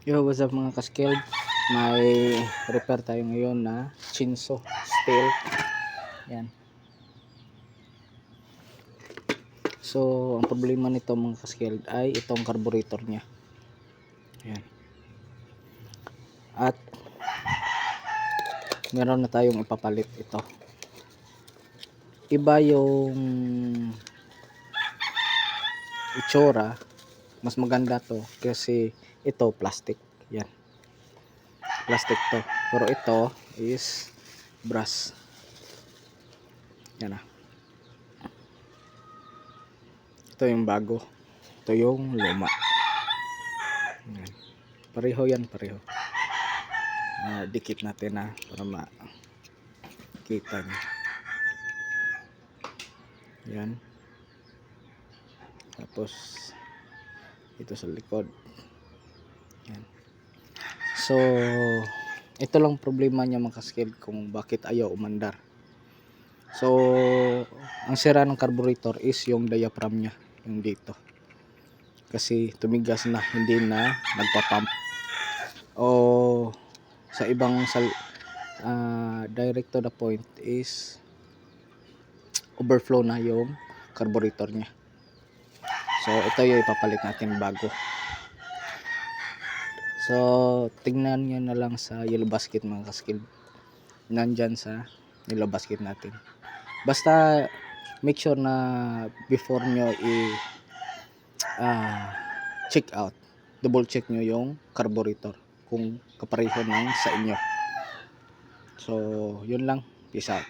Yo, what's up mga kaskilled? May repair tayo ngayon na chinso steel. Yan. So, ang problema nito mga kaskilled ay itong carburetor niya. Yan. At meron na tayong ipapalit ito. Iba yung itsura. Mas maganda to kasi ito plastic. Yan. Plastic to. Pero ito is brass. Yan na. Ito yung bago. Ito yung luma. Yan. Pareho yan, pareho. Dikit natin para makita nyo. Yan. Tapos ito sa likod. Yan. So ito lang problema niya mga kaskilled kung bakit ayaw umandar. So ang sira ng carburetor is yung diaphragm niya, yung dito. Kasi tumigas na, hindi na nagpa-pump. O sa ibang direct to the point is overflow na yung carburetor niya. So ito yung ipapalit natin bago. So tingnan nyo na lang sa yellow basket mga kaskilled. Nandyan sa yellow basket natin. Basta make sure na before nyo check out, double check nyo yung carburetor kung kapareho ng sa inyo. So yun lang, peace out.